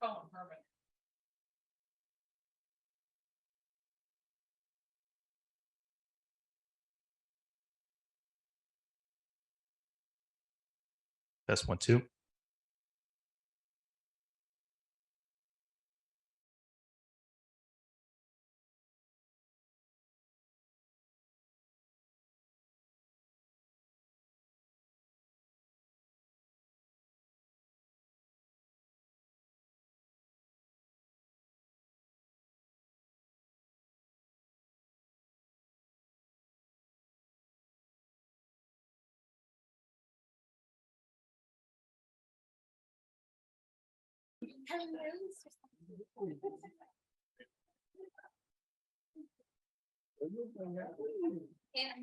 phone, Herman. Test 1, 2.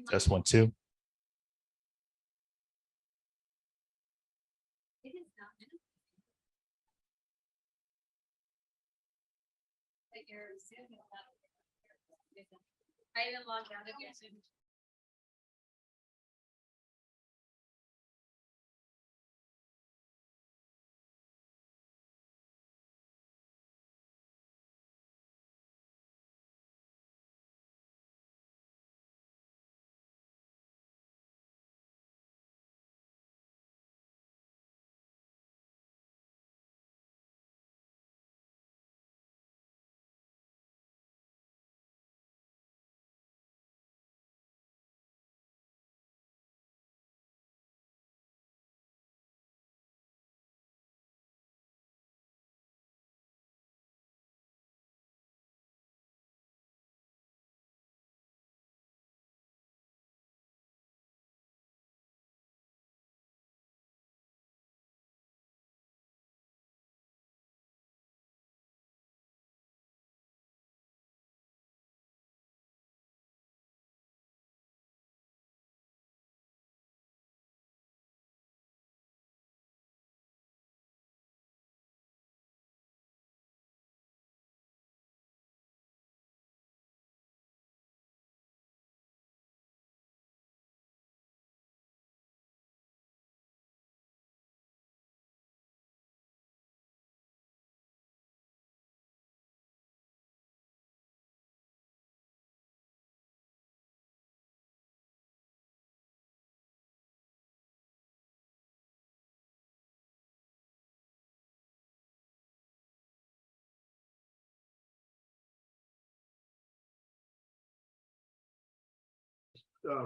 Test 1, 2. It is not. But your Zoom is not. I even logged out of your Zoom.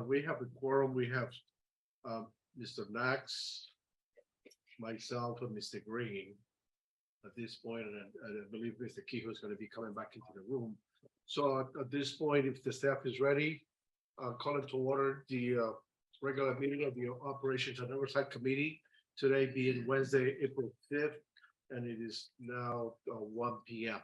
We have a quorum. We have Mr. Knox, myself, and Mr. Green at this point, and I believe Mr. Kehoe is going to be coming back into the room. So at this point, if the staff is ready, call it to order the regular meeting of the Operations and Oversight Committee, today being Wednesday, April 5th, and it is now 1 p.m.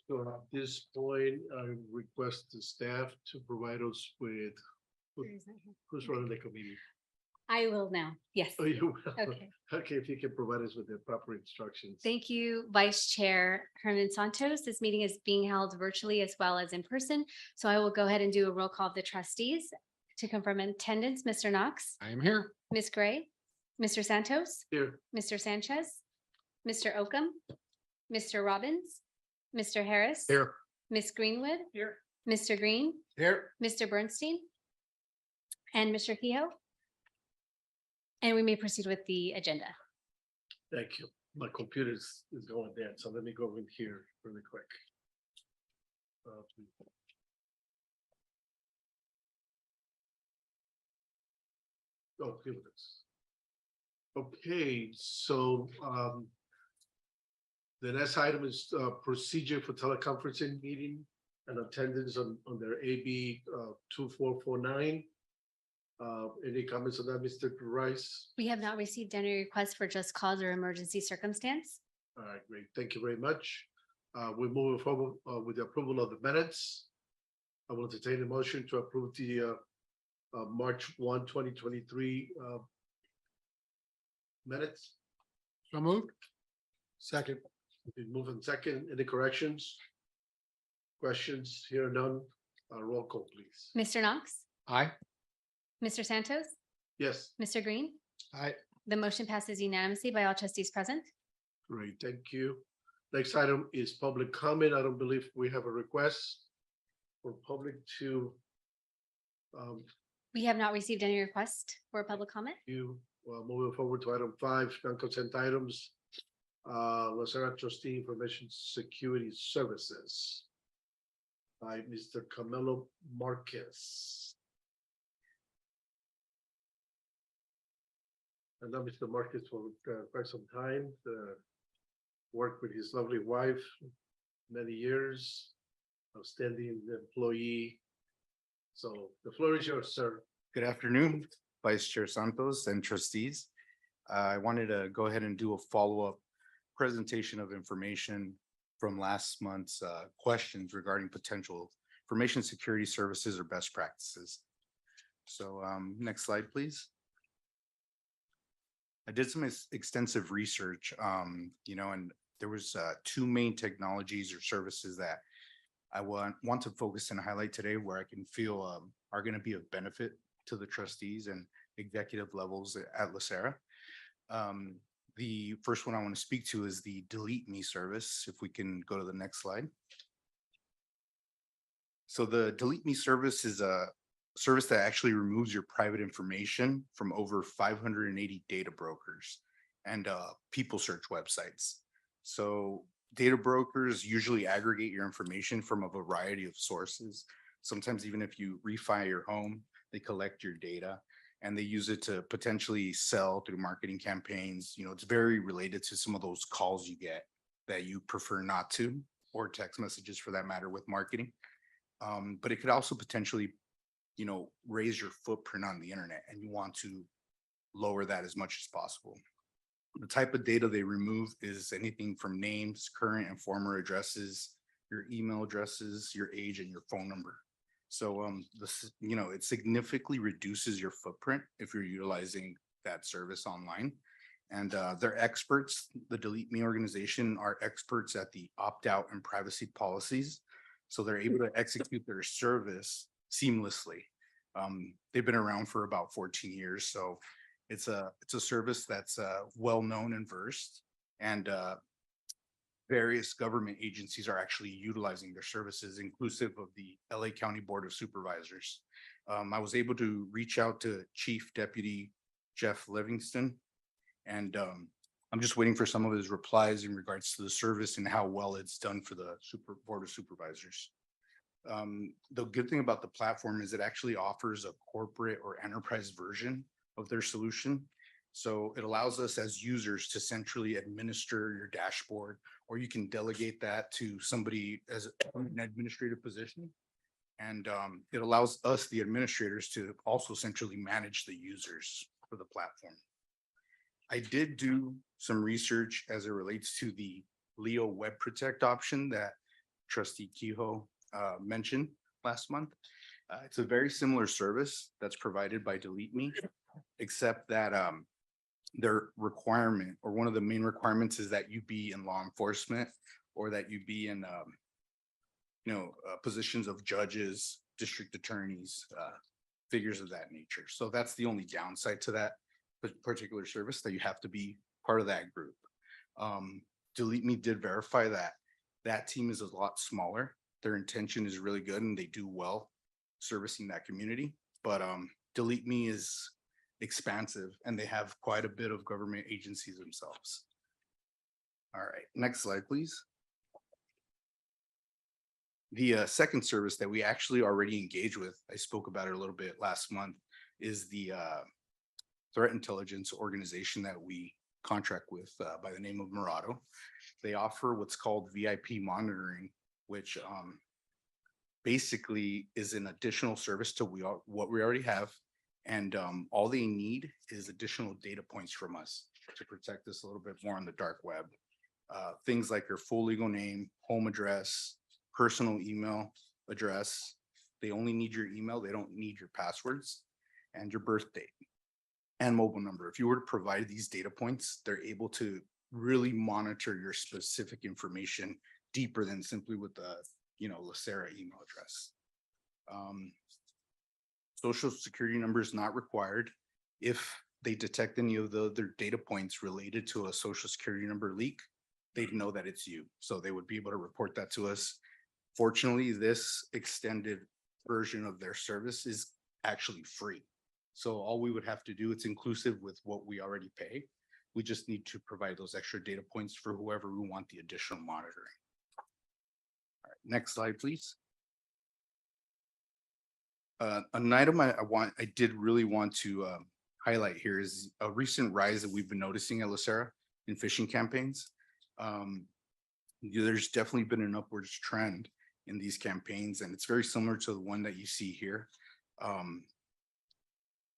So at this point, I request the staff to provide us with who's running the committee. I will now. Yes. Oh, you will? Okay. Okay, if you can provide us with the proper instructions. Thank you, Vice Chair Herman Santos. This meeting is being held virtually as well as in person. So I will go ahead and do a roll call of the trustees to confirm attendance. Mr. Knox, I am here. Ms. Gray, Mr. Santos, Here, Mr. Sanchez, Mr. Oakham, Mr. Robbins, Mr. Harris. Here. Ms. Greenwood, Here. Mr. Green, Here. Mr. Bernstein, and Mr. Kehoe. And we may proceed with the agenda. thank you. My computer is going dead, so let me go in here really quick. Oh, here it is. Okay, so the next item is procedure for teleconferencing meeting and attendance on their AB 2449. Any comments on that, Mr. Rice? We have not received any requests for just cause or emergency circumstance. All right, great. Thank you very much. We move forward with the approval of the minutes. I will entertain a motion to approve the March 1, 2023 minutes. So moved. Second. Been moved and second. Any corrections? Questions? Here none. Roll call, please. Mr. Knox, Aye. Mr. Santos, Yes. Mr. Green. Aye. The motion passes unanimously by all trustees present. Great, thank you. Next item is public comment. I don't believe we have a request for public to We have not received any request for public comment. moving forward to item 5, non-consent items. LACERA Trustee Information Security Services by Mr. Camilo Marquez. I know Mr. Marquez for quite some time, worked with his lovely wife many years, outstanding employee. So the floor is yours, sir. Good afternoon, Vice Chair Santos and trustees. I wanted to go ahead and do a follow-up presentation of information from last month's questions regarding potential information security services or best practices. So next slide, please. I did some extensive research, and there was 2 main technologies or services that I want to focus and highlight today where I can feel are going to be of benefit to the trustees and executive levels at LACERA. The first one I want to speak to is the Delete Me service. If we can go to the next slide. So the Delete Me service is a service that actually removes your private information from over 580 data brokers and people search websites. So data brokers usually aggregate your information from a variety of sources. Sometimes even if you refi your home, they collect your data and they use it to potentially sell through marketing campaigns. It's very related to some of those calls you get that you prefer not to, or text messages for that matter with marketing. But it could also potentially, raise your footprint on the internet and you want to lower that as much as possible. The type of data they remove is anything from names, current and former addresses, your email addresses, your age, and your phone number. So it significantly reduces your footprint if you're utilizing that service online. And they're experts. The Delete Me organization are experts at the opt-out and privacy policies. So they're able to execute their service seamlessly. They've been around for about 14 years. So it's a service that's well-known and versed, and various government agencies are actually utilizing their services, inclusive of the LA County Board of Supervisors. I was able to reach out to Chief Deputy Jeff Livingston, and I'm just waiting for some of his replies in regards to the service and how well it's done for the Board of Supervisors. The good thing about the platform is it actually offers a corporate or enterprise version of their solution. So it allows us as users to centrally administer your dashboard, or you can delegate that to somebody as an administrative position. And it allows us, the administrators, to also centrally manage the users for the platform. I did do some research as it relates to the Leo Web Protect option that Trustee Kehoe mentioned last month. It's a very similar service that's provided by Delete Me, except that their requirement, or one of the main requirements, is that you be in law enforcement, or that you be in positions of judges, district attorneys, figures of that nature. So that's the only downside to that particular service, that you have to be part of that group. Delete Me did verify that that team is a lot smaller. Their intention is really good and they do well servicing that community, but Delete Me is expansive and they have quite a bit of government agencies themselves. All right, next slide, please. The second service that we actually already engage with, I spoke about it a little bit last month, is the threat intelligence organization that we contract with by the name of Murado. They offer what's called VIP monitoring, which basically is an additional service to what we already have. And all they need is additional data points from us to protect us a little bit more on the dark web. Things like your full legal name, home address, personal email address. They only need your email. They don't need your passwords, and your birth date and mobile number. If you were to provide these data points, they're able to really monitor your specific information deeper than simply with the LACERA email address. Social security number is not required. If they detect any of their data points related to a social security number leak, they'd know that it's you. So they would be able to report that to us. Fortunately, this extended version of their service is actually free. So all we would have to do, it's inclusive with what we already pay. We just need to provide those extra data points for whoever we want the additional monitoring. All right, next slide, please. An item I did really want to highlight here is a recent rise that we've been noticing at LACERA in phishing campaigns. There's definitely been an upwards trend in these campaigns, and it's very similar to the one that you see here.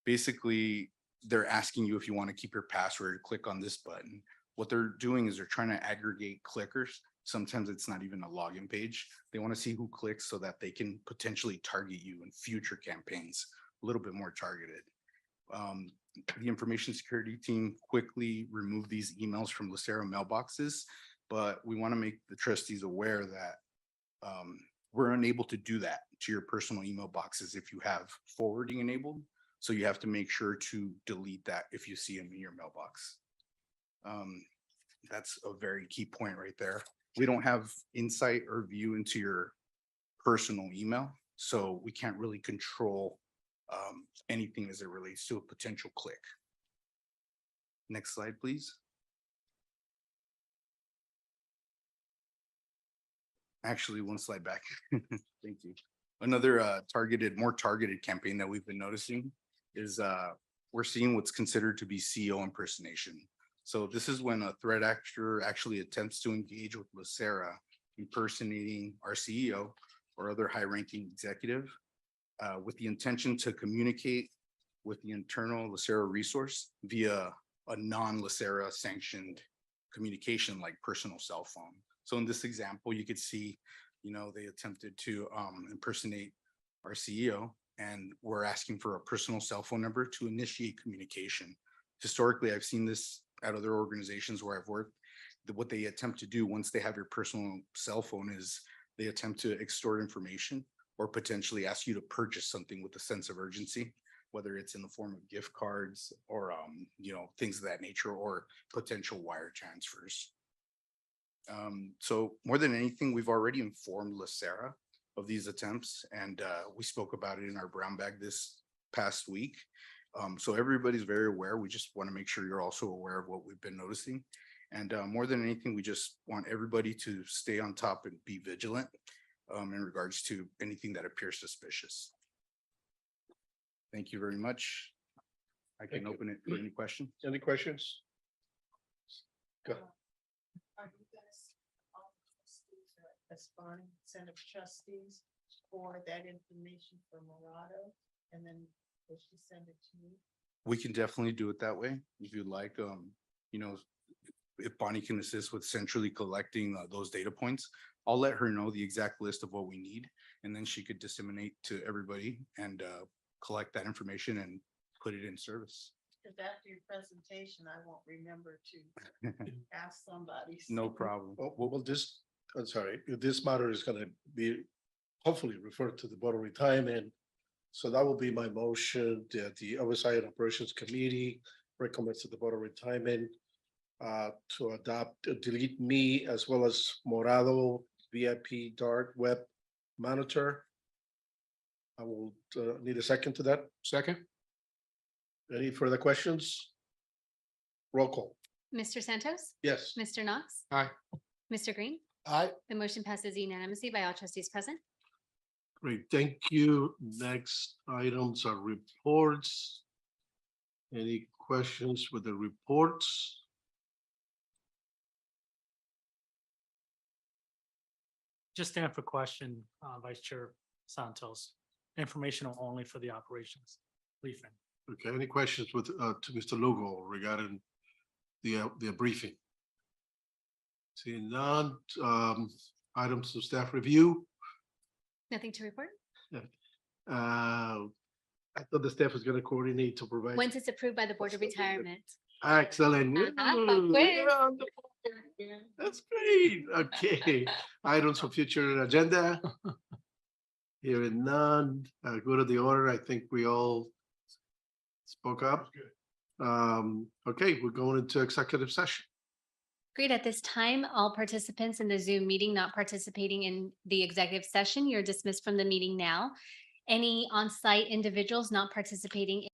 Basically, they're asking you if you want to keep your password, click on this button. What they're doing is they're trying to aggregate clickers. Sometimes it's not even a login page. They want to see who clicks so that they can potentially target you in future campaigns, a little bit more targeted. The information security team quickly removed these emails from LACERA mailboxes, but we want to make the trustees aware that we're unable to do that to your personal email boxes if you have forwarding enabled. So you have to make sure to delete that if you see them in your mailbox. That's a very key point right there. We don't have insight or view into your personal email, so we can't really control anything as it relates to a potential click. Next slide, please. Actually, one slide back. Thank you. Another more targeted campaign that we've been noticing is we're seeing what's considered to be CEO impersonation. So this is when a threat actor actually attempts to engage with LACERA, impersonating our CEO or other high-ranking executive with the intention to communicate with the internal LACERA resource via a non-LACERA sanctioned communication like personal cell phone. So in this example, you could see, they attempted to impersonate our CEO, and we're asking for a personal cell phone number to initiate communication. Historically, I've seen this at other organizations where I've worked. What they attempt to do once they have your personal cell phone is they attempt to extort information or potentially ask you to purchase something with a sense of urgency, whether it's in the form of gift cards or, things of that nature, or potential wire transfers. So more than anything, we've already informed LACERA of these attempts, and we spoke about it in our brown bag this past week. So everybody's very aware. We just want to make sure you're also aware of what we've been noticing. And more than anything, we just want everybody to stay on top and be vigilant in regards to anything that appears suspicious. Thank you very much. I can open it for any questions. Any questions? Go. Are you guys, all the trustees are aspiring set of trustees for that information for Morado? And then will she send it to you? We can definitely do it that way if you'd like. If Bonnie can assist with centrally collecting those data points, I'll let her know the exact list of what we need, and then she could disseminate to everybody and collect that information and put it in service. Because after your presentation, I won't remember to ask somebody. No problem. I'm sorry, this matter is gonna be hopefully referred to the Board of Retirement. So that will be my motion that the Oversight and Operations Committee recommends to the Board of Retirement to delete me as well as Morado VIP dark web monitor. I will need a second to that. Second. Any further questions? Roll call. Mr. Santos, Yes. Mr. Knox, Aye. Mr. Green. Aye. The motion passes unanimously by all trustees present. Great, thank you. Next items are reports. Any questions with the reports? Just stand for question, Vice Chair Santos. Informational only for the operations briefing. Okay, any questions with to Mr. Lugo regarding the briefing? Seeing none, items of staff review. Nothing to report. I thought the staff was gonna coordinate to provide. Once it's approved by the Board of Retirement. Excellent. Pop quiz. That's great. Okay, items for future agenda. Hearing none, go to the order. I think we all spoke up. Okay, we're going into executive session. Great. At this time, all participants in the Zoom meeting not participating in the executive session, you're dismissed from the meeting now. Any on-site individuals not participating